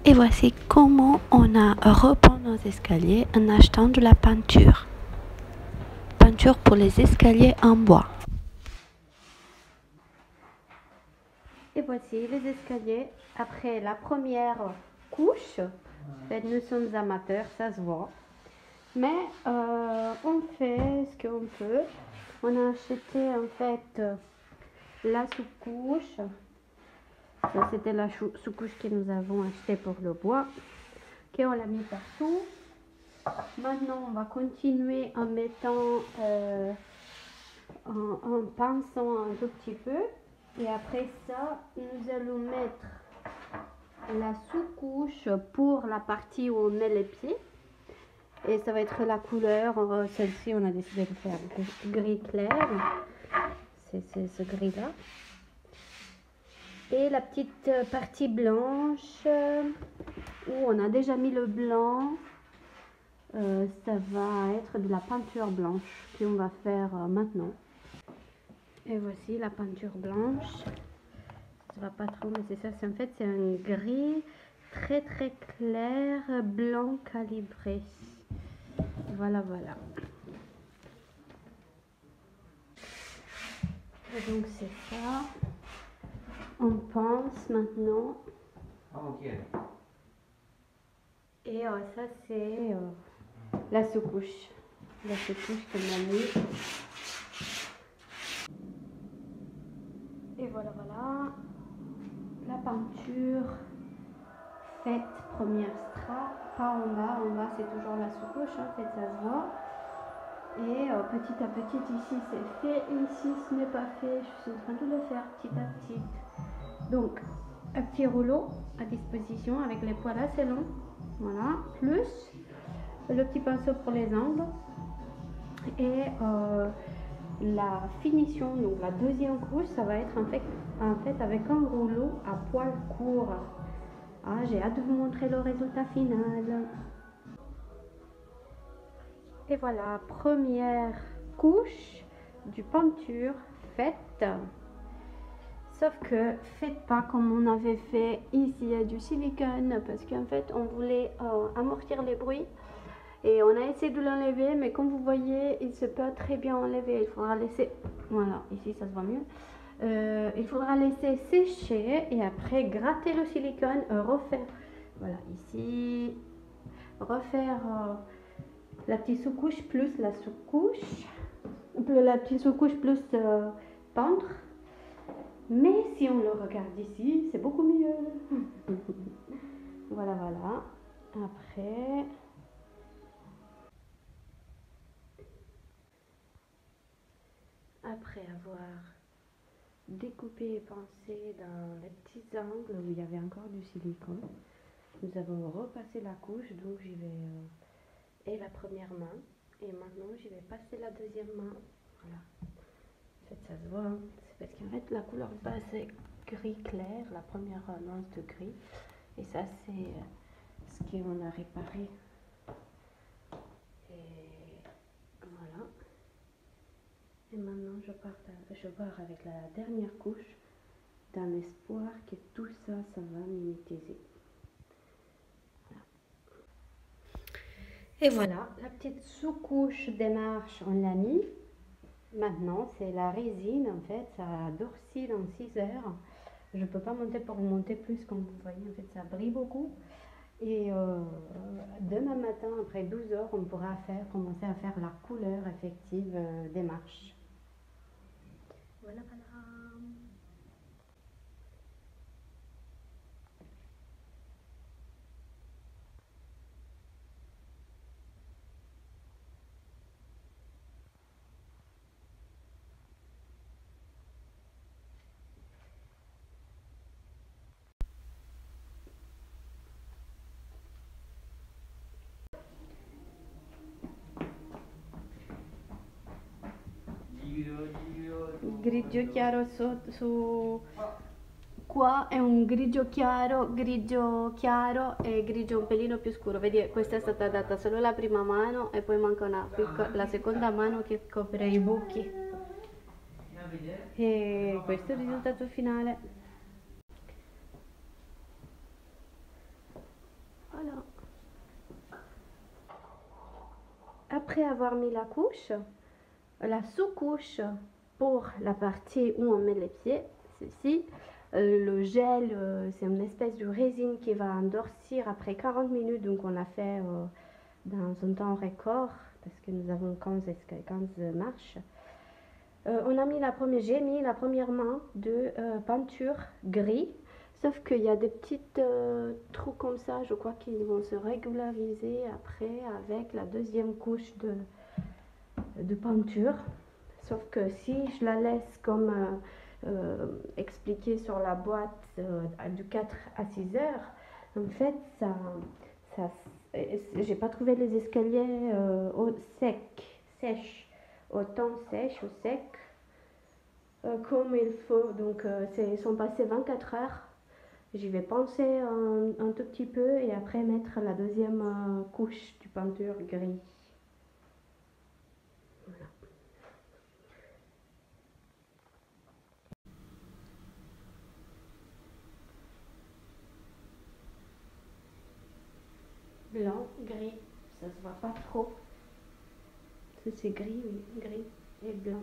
Et voici comment on a repeint nos escaliers en achetant de la peinture. Peinture pour les escaliers en bois. Et voici les escaliers après la première couche. En fait, nous sommes amateurs, ça se voit. Mais on fait ce qu'on peut. On a acheté en fait la sous-couche. Ça, c'était la sous-couche que nous avons achetée pour le bois. On l'a mis partout. Maintenant, on va continuer en mettant, en pinçant un tout petit peu. Et après ça, nous allons mettre la sous-couche pour la partie où on met les pieds. Et ça va être la couleur, celle-ci, on a décidé de faire gris clair. C'est ce gris-là. Et la petite partie blanche, où on a déjà mis le blanc. Ça va être de la peinture blanche qu'on va faire maintenant. Et voici la peinture blanche. Ça va pas trop, mais c'est ça. En fait, c'est un gris très très clair, blanc calibré. Voilà, voilà. Et donc c'est ça. On pense maintenant. Et ça c'est la sous-couche. La sous-couche qu'on a mis. Et voilà, voilà. La peinture faite, première strate, pas en bas. En bas, c'est toujours la sous-couche, en fait, ça se voit. Et petit à petit, ici, c'est fait. Ici, ce n'est pas fait. Je suis en train de le faire petit à petit. Donc, un petit rouleau à disposition avec les poils assez longs. Voilà. Plus le petit pinceau pour les angles. Et la finition, donc la deuxième couche, ça va être en fait avec un rouleau à poils courts. Ah, j'ai hâte de vous montrer le résultat final. Et voilà, première couche du peinture faite. Sauf que faites pas comme on avait fait ici à du silicone, parce qu'en fait on voulait amortir les bruits. Et on a essayé de l'enlever, mais comme vous voyez, il se peut très bien enlever. Il faudra laisser, voilà, ici ça se voit mieux. Il faudra laisser sécher et après gratter le silicone, refaire, voilà, ici, refaire la petite sous-couche plus la sous-couche, la petite sous-couche plus peindre. Mais si on le regarde ici, c'est beaucoup mieux. Voilà, voilà. Après avoir découpé et pincé dans les petits angles où il y avait encore du silicone, nous avons repassé la couche, donc j'y vais et la première main, et maintenant j'y vais passer la deuxième main. Voilà. En fait, ça se voit, hein. C'est parce qu'en fait la couleur base est gris clair, la première nuance de gris, et ça c'est ce qu'on a réparé. Et voilà. Et maintenant je pars avec la dernière couche, dans l'espoir que tout ça, ça va mimétiser. Voilà. Et voilà, la petite sous-couche des marches, on l'a mis. Maintenant, c'est la résine, en fait, ça a durci dans 6 heures. Je ne peux pas monter pour monter plus, comme vous voyez, en fait, ça brille beaucoup. Et demain matin, après 12 heures, on pourra commencer à faire la couleur effective des marches. Voilà, voilà. Grigio chiaro su qua è un grigio chiaro e grigio un pelino più scuro. Vedi, questa è stata data solo la prima mano e poi manca la seconda mano che copre i buchi. E questo è il risultato finale. après avoir mis la couche, la sous-couche pour la partie où on met les pieds, ceci, le gel, c'est une espèce de résine qui va endurcir après 40 minutes, donc on a fait dans un temps record parce que nous avons 15 marches. On a mis j'ai mis la première main de peinture gris, sauf qu'il y a des petites trous comme ça, je crois qu'ils vont se régulariser après avec la deuxième couche de peinture. Sauf que si je la laisse comme expliqué sur la boîte du 4 à 6 heures, en fait, j'ai pas trouvé les escaliers au sèche, au temps sèche, au sec, comme il faut. Donc, ils sont passés 24 heures. J'y vais penser un tout petit peu et après mettre la deuxième couche de peinture gris. Voilà. Blanc, gris, ça se voit pas trop. C'est gris, oui, gris et blanc.